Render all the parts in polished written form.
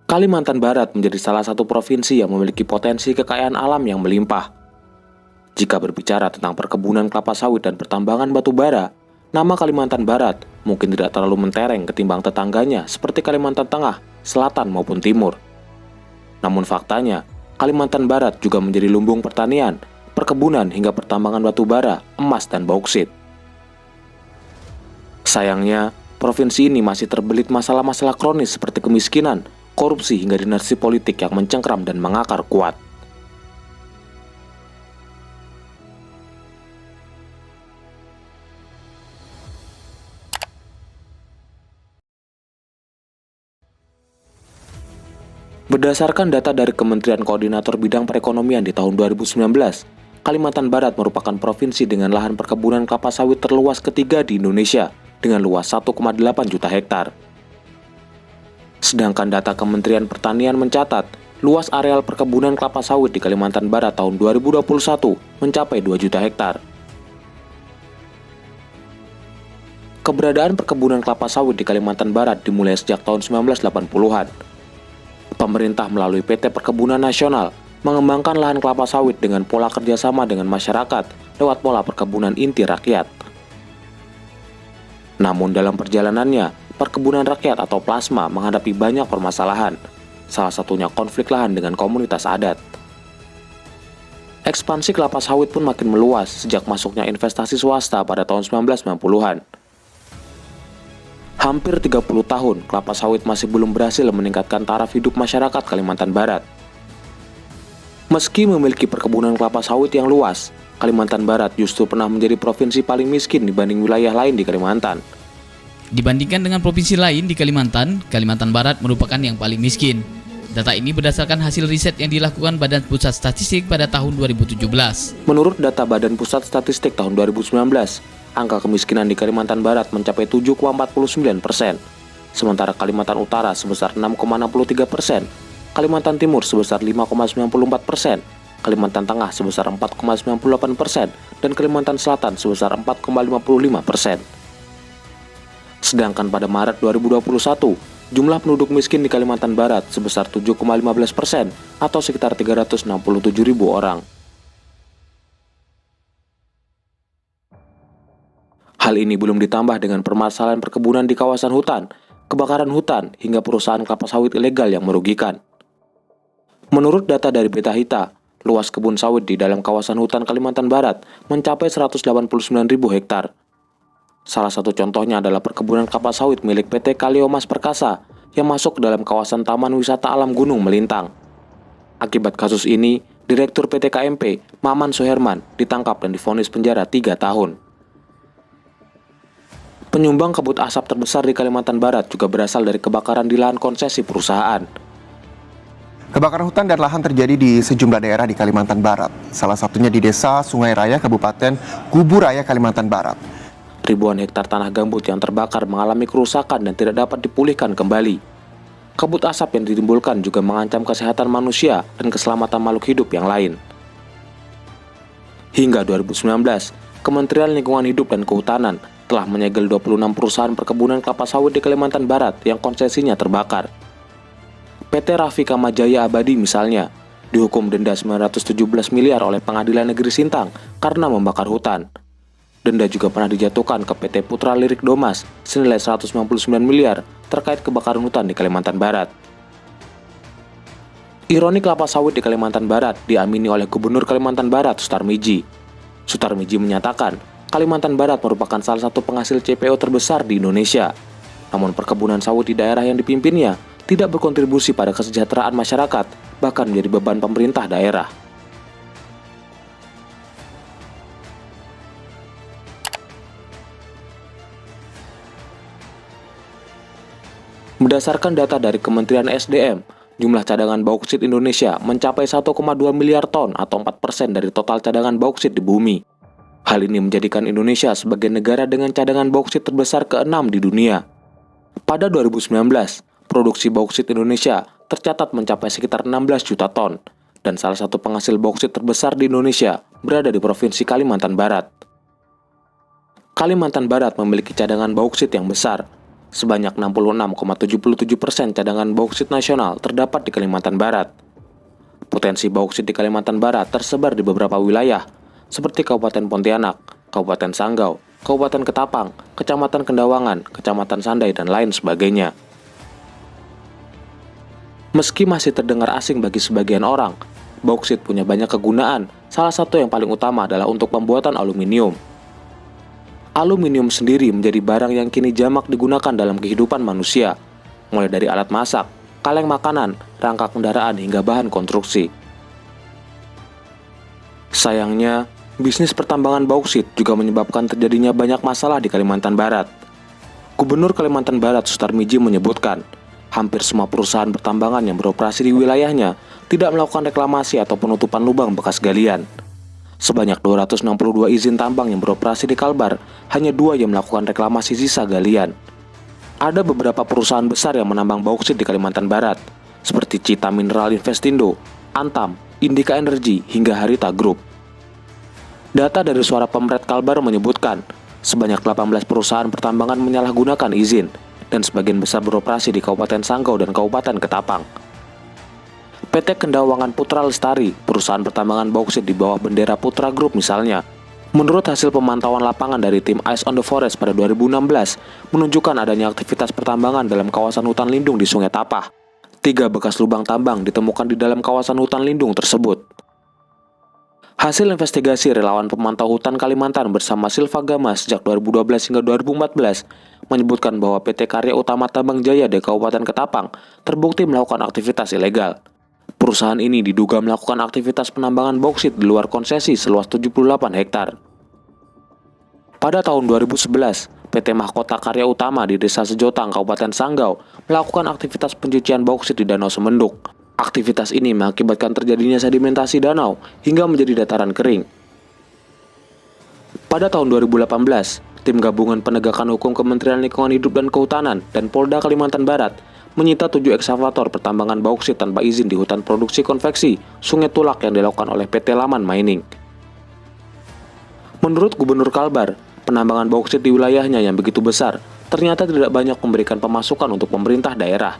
Kalimantan Barat menjadi salah satu provinsi yang memiliki potensi kekayaan alam yang melimpah. Jika berbicara tentang perkebunan kelapa sawit dan pertambangan batu bara, nama Kalimantan Barat mungkin tidak terlalu mentereng ketimbang tetangganya seperti Kalimantan Tengah, Selatan maupun Timur. Namun faktanya, Kalimantan Barat juga menjadi lumbung pertanian, perkebunan hingga pertambangan batu bara, emas dan bauksit. Sayangnya, provinsi ini masih terbelit masalah-masalah kronis seperti kemiskinan, korupsi hingga dinasti politik yang mencengkram dan mengakar kuat. Berdasarkan data dari Kementerian Koordinator Bidang Perekonomian di tahun 2019, Kalimantan Barat merupakan provinsi dengan lahan perkebunan kelapa sawit terluas ketiga di Indonesia dengan luas 1,8 juta hektar. Sedangkan data Kementerian Pertanian mencatat, luas areal perkebunan kelapa sawit di Kalimantan Barat tahun 2021 mencapai 2 juta hektar. Keberadaan perkebunan kelapa sawit di Kalimantan Barat dimulai sejak tahun 1980-an. Pemerintah melalui PT Perkebunan Nasional mengembangkan lahan kelapa sawit dengan pola kerjasama dengan masyarakat lewat pola perkebunan inti rakyat. Namun dalam perjalanannya, perkebunan rakyat atau plasma menghadapi banyak permasalahan, salah satunya konflik lahan dengan komunitas adat. Ekspansi kelapa sawit pun makin meluas sejak masuknya investasi swasta pada tahun 1990-an. Hampir 30 tahun, kelapa sawit masih belum berhasil meningkatkan taraf hidup masyarakat Kalimantan Barat. Meski memiliki perkebunan kelapa sawit yang luas, Kalimantan Barat justru pernah menjadi provinsi paling miskin dibanding wilayah lain di Kalimantan. Dibandingkan dengan provinsi lain di Kalimantan, Kalimantan Barat merupakan yang paling miskin. Data ini berdasarkan hasil riset yang dilakukan Badan Pusat Statistik pada tahun 2017. Menurut data Badan Pusat Statistik tahun 2019, angka kemiskinan di Kalimantan Barat mencapai 7,49%, sementara Kalimantan Utara sebesar 6,63%, Kalimantan Timur sebesar 5,94%, Kalimantan Tengah sebesar 4,98%, dan Kalimantan Selatan sebesar 4,55%. Sedangkan pada Maret 2021, jumlah penduduk miskin di Kalimantan Barat sebesar 7,15% atau sekitar 367.000 orang. Hal ini belum ditambah dengan permasalahan perkebunan di kawasan hutan, kebakaran hutan, hingga perusahaan kelapa sawit ilegal yang merugikan. Menurut data dari Betahita, luas kebun sawit di dalam kawasan hutan Kalimantan Barat mencapai 189.000 hektar. Salah satu contohnya adalah perkebunan kelapa sawit milik PT Kaliomas Perkasa yang masuk ke dalam kawasan Taman Wisata Alam Gunung Melintang. Akibat kasus ini, Direktur PT KMP, Maman Suherman, ditangkap dan divonis penjara 3 tahun. Penyumbang kabut asap terbesar di Kalimantan Barat juga berasal dari kebakaran di lahan konsesi perusahaan. Kebakaran hutan dan lahan terjadi di sejumlah daerah di Kalimantan Barat, salah satunya di Desa Sungai Raya, Kabupaten Kubu Raya, Kalimantan Barat. Ribuan hektar tanah gambut yang terbakar mengalami kerusakan dan tidak dapat dipulihkan kembali. Kabut asap yang ditimbulkan juga mengancam kesehatan manusia dan keselamatan makhluk hidup yang lain. Hingga 2019, Kementerian Lingkungan Hidup dan Kehutanan telah menyegel 26 perusahaan perkebunan kelapa sawit di Kalimantan Barat yang konsesinya terbakar. PT Rafika Majaya Abadi misalnya, dihukum denda 917 miliar oleh Pengadilan Negeri Sintang karena membakar hutan. Denda juga pernah dijatuhkan ke PT Putra Lirik Domas senilai 199 miliar terkait kebakaran hutan di Kalimantan Barat. Ironi kelapa sawit di Kalimantan Barat diamini oleh Gubernur Kalimantan Barat, Sutarmiji. Sutarmiji menyatakan, Kalimantan Barat merupakan salah satu penghasil CPO terbesar di Indonesia. Namun perkebunan sawit di daerah yang dipimpinnya tidak berkontribusi pada kesejahteraan masyarakat, bahkan menjadi beban pemerintah daerah. Berdasarkan data dari Kementerian SDM, jumlah cadangan bauksit Indonesia mencapai 1,2 miliar ton atau 4% dari total cadangan bauksit di bumi. Hal ini menjadikan Indonesia sebagai negara dengan cadangan bauksit terbesar ke-6 di dunia. Pada 2019, produksi bauksit Indonesia tercatat mencapai sekitar 16 juta ton, dan salah satu penghasil bauksit terbesar di Indonesia berada di Provinsi Kalimantan Barat. Kalimantan Barat memiliki cadangan bauksit yang besar. Sebanyak 66,77% cadangan bauksit nasional terdapat di Kalimantan Barat. Potensi bauksit di Kalimantan Barat tersebar di beberapa wilayah, seperti Kabupaten Pontianak, Kabupaten Sanggau, Kabupaten Ketapang, Kecamatan Kendawangan, Kecamatan Sandai, dan lain sebagainya. Meski masih terdengar asing bagi sebagian orang, bauksit punya banyak kegunaan, salah satu yang paling utama adalah untuk pembuatan aluminium. Aluminium sendiri menjadi barang yang kini jamak digunakan dalam kehidupan manusia, mulai dari alat masak, kaleng makanan, rangka kendaraan, hingga bahan konstruksi. Sayangnya, bisnis pertambangan bauksit juga menyebabkan terjadinya banyak masalah di Kalimantan Barat. Gubernur Kalimantan Barat Sutarmiji menyebutkan, hampir semua perusahaan pertambangan yang beroperasi di wilayahnya tidak melakukan reklamasi atau penutupan lubang bekas galian. Sebanyak 262 izin tambang yang beroperasi di Kalbar, hanya 2 yang melakukan reklamasi sisa galian. Ada beberapa perusahaan besar yang menambang bauksit di Kalimantan Barat, seperti Cita Mineral Investindo, Antam, Indika Energy, hingga Harita Group. Data dari Suara Pemret Kalbar menyebutkan, sebanyak 18 perusahaan pertambangan menyalahgunakan izin, dan sebagian besar beroperasi di Kabupaten Sanggau dan Kabupaten Ketapang. PT Kendawangan Putra Lestari, perusahaan pertambangan bauksit di bawah bendera Putra Group misalnya, menurut hasil pemantauan lapangan dari tim Eyes on the Forest pada 2016, menunjukkan adanya aktivitas pertambangan dalam kawasan hutan lindung di Sungai Tapah. 3 bekas lubang tambang ditemukan di dalam kawasan hutan lindung tersebut. Hasil investigasi relawan pemantau hutan Kalimantan bersama Silva Gama sejak 2012 hingga 2014 menyebutkan bahwa PT Karya Utama Tambang Jaya di Kabupaten Ketapang terbukti melakukan aktivitas ilegal. Perusahaan ini diduga melakukan aktivitas penambangan bauksit di luar konsesi seluas 78 hektar. Pada tahun 2011, PT Mahkota Karya Utama di Desa Sejotang, Kabupaten Sanggau, melakukan aktivitas pencucian bauksit di Danau Semenduk. Aktivitas ini mengakibatkan terjadinya sedimentasi danau hingga menjadi dataran kering. Pada tahun 2018, tim gabungan penegakan hukum Kementerian Lingkungan Hidup dan Kehutanan dan Polda Kalimantan Barat menyita 7 eksavator pertambangan bauksit tanpa izin di hutan produksi konveksi Sungai Tulak yang dilakukan oleh PT Laman Mining. Menurut Gubernur Kalbar, penambangan bauksit di wilayahnya yang begitu besar ternyata tidak banyak memberikan pemasukan untuk pemerintah daerah.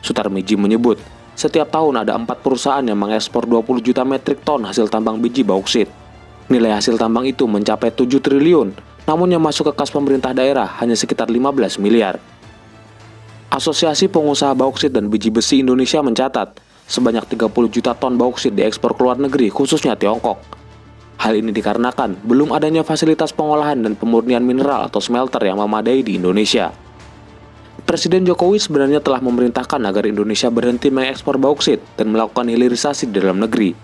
Sutarmiji menyebut, setiap tahun ada 4 perusahaan yang mengekspor 20 juta metrik ton hasil tambang biji bauksit. Nilai hasil tambang itu mencapai 7 triliun, namun yang masuk ke kas pemerintah daerah hanya sekitar 15 miliar. Asosiasi Pengusaha Bauksit dan Biji Besi Indonesia mencatat, sebanyak 30 juta ton bauksit diekspor ke luar negeri, khususnya Tiongkok. Hal ini dikarenakan belum adanya fasilitas pengolahan dan pemurnian mineral atau smelter yang memadai di Indonesia. Presiden Jokowi sebenarnya telah memerintahkan agar Indonesia berhenti mengekspor bauksit dan melakukan hilirisasi di dalam negeri.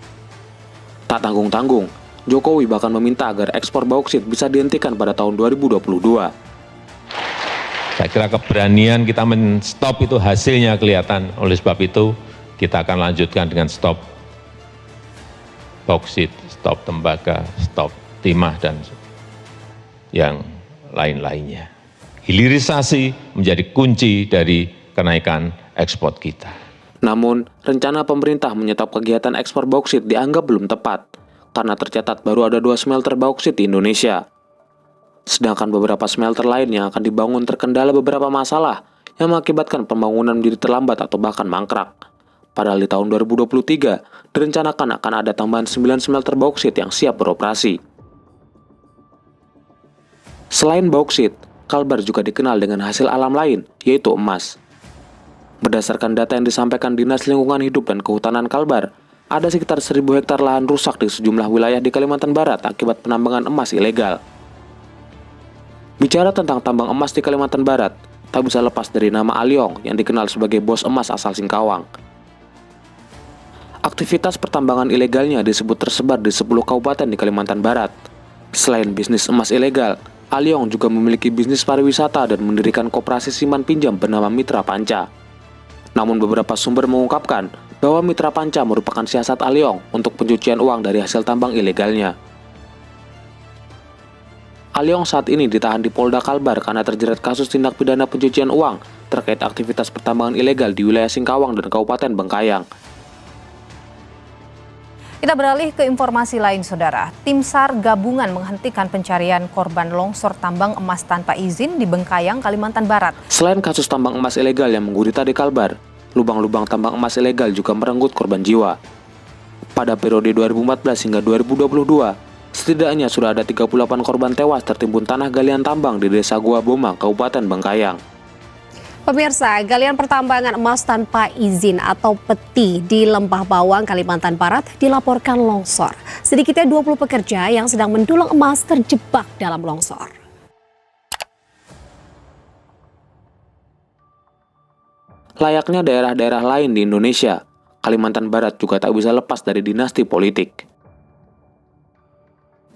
Tak tanggung-tanggung, Jokowi bahkan meminta agar ekspor bauksit bisa dihentikan pada tahun 2022. Saya kira keberanian kita men-stop itu hasilnya kelihatan. Oleh sebab itu, kita akan lanjutkan dengan stop bauksit, stop tembaga, stop timah, dan yang lain-lainnya. Hilirisasi menjadi kunci dari kenaikan ekspor kita. Namun, rencana pemerintah menyetop kegiatan ekspor bauksit dianggap belum tepat, karena tercatat baru ada 2 smelter bauksit di Indonesia. Sedangkan beberapa smelter lain yang akan dibangun terkendala beberapa masalah yang mengakibatkan pembangunan menjadi terlambat atau bahkan mangkrak. Padahal di tahun 2023, direncanakan akan ada tambahan 9 smelter bauksit yang siap beroperasi. Selain bauksit, Kalbar juga dikenal dengan hasil alam lain, yaitu emas. Berdasarkan data yang disampaikan Dinas Lingkungan Hidup dan Kehutanan Kalbar, ada sekitar 1.000 hektar lahan rusak di sejumlah wilayah di Kalimantan Barat akibat penambangan emas ilegal. Bicara tentang tambang emas di Kalimantan Barat, tak bisa lepas dari nama Aliong yang dikenal sebagai bos emas asal Singkawang. Aktivitas pertambangan ilegalnya disebut tersebar di 10 kabupaten di Kalimantan Barat. Selain bisnis emas ilegal, Aliong juga memiliki bisnis pariwisata dan mendirikan koperasi simpan pinjam bernama Mitra Panca. Namun beberapa sumber mengungkapkan bahwa Mitra Panca merupakan siasat Aliong untuk pencucian uang dari hasil tambang ilegalnya. Aliong saat ini ditahan di Polda Kalbar karena terjerat kasus tindak pidana pencucian uang terkait aktivitas pertambangan ilegal di wilayah Singkawang dan Kabupaten Bengkayang. Kita beralih ke informasi lain, Saudara. Tim SAR gabungan menghentikan pencarian korban longsor tambang emas tanpa izin di Bengkayang, Kalimantan Barat. Selain kasus tambang emas ilegal yang menggurita di Kalbar, lubang-lubang tambang emas ilegal juga merenggut korban jiwa. Pada periode 2014 hingga 2022, setidaknya sudah ada 38 korban tewas tertimbun tanah galian tambang di Desa Gua Bomang, Kabupaten Bengkayang. Pemirsa, galian pertambangan emas tanpa izin atau peti di Lembah Bawang, Kalimantan Barat dilaporkan longsor. Sedikitnya 20 pekerja yang sedang mendulang emas terjebak dalam longsor. Layaknya daerah-daerah lain di Indonesia, Kalimantan Barat juga tak bisa lepas dari dinasti politik.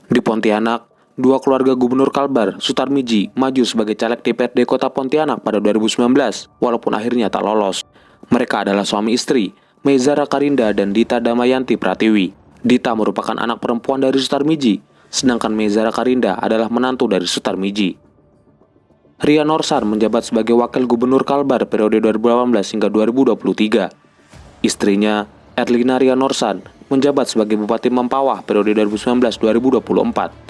Di Pontianak, dua keluarga Gubernur Kalbar, Sutarmiji, maju sebagai caleg DPRD Kota Pontianak pada 2019, walaupun akhirnya tak lolos. Mereka adalah suami istri, Mezara Karinda dan Dita Damayanti Pratiwi. Dita merupakan anak perempuan dari Sutarmiji, sedangkan Mezara Karinda adalah menantu dari Sutarmiji. Ria Norsar menjabat sebagai Wakil Gubernur Kalbar periode 2018 hingga 2023. Istrinya, Erlina Ria Norsan, menjabat sebagai Bupati Mempawah periode 2019-2024.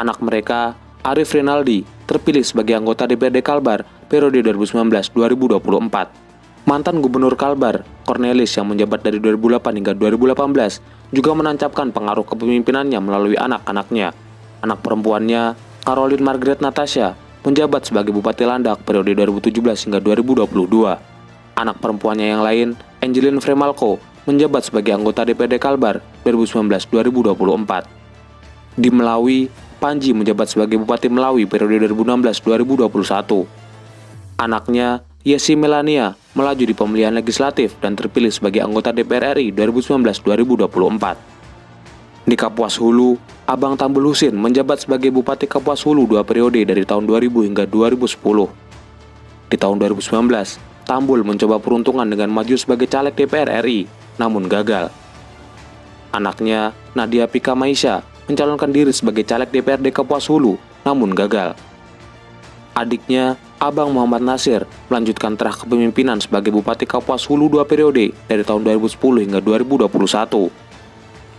Anak mereka, Arif Rinaldi, terpilih sebagai anggota DPRD Kalbar periode 2019-2024. Mantan Gubernur Kalbar, Cornelis yang menjabat dari 2008 hingga 2018, juga menancapkan pengaruh kepemimpinannya melalui anak-anaknya. Anak perempuannya, Caroline Margaret Natasha, menjabat sebagai Bupati Landak periode 2017 hingga 2022. Anak perempuannya yang lain, Angelin Fremalco, menjabat sebagai anggota DPRD Kalbar 2019-2024. Di Melawi, Panji menjabat sebagai Bupati Melawi periode 2016-2021. Anaknya, Yesi Melania, melaju di pemilihan legislatif dan terpilih sebagai anggota DPR RI 2019-2024. Di Kapuas Hulu, Abang Tambul Husin menjabat sebagai Bupati Kapuas Hulu 2 periode dari tahun 2000 hingga 2010. Di tahun 2019, Tambul mencoba peruntungan dengan maju sebagai caleg DPR RI, namun gagal. Anaknya, Nadia Pika Maisha, mencalonkan diri sebagai caleg DPRD Kapuas Hulu, namun gagal. Adiknya, Abang Muhammad Nasir, melanjutkan terah kepemimpinan sebagai Bupati Kapuas Hulu 2 periode dari tahun 2010 hingga 2021.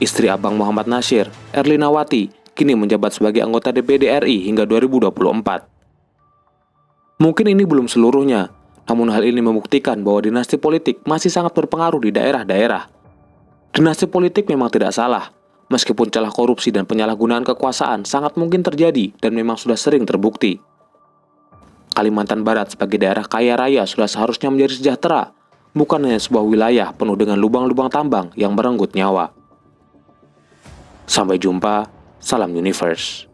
Istri Abang Muhammad Nasir, Erlina Wati, kini menjabat sebagai anggota DPD RI hingga 2024. Mungkin ini belum seluruhnya, namun hal ini membuktikan bahwa dinasti politik masih sangat berpengaruh di daerah-daerah. Dinasti politik memang tidak salah, meskipun celah korupsi dan penyalahgunaan kekuasaan sangat mungkin terjadi dan memang sudah sering terbukti. Kalimantan Barat sebagai daerah kaya raya sudah seharusnya menjadi sejahtera, bukan hanya sebuah wilayah penuh dengan lubang-lubang tambang yang merenggut nyawa. Sampai jumpa, salam Universe.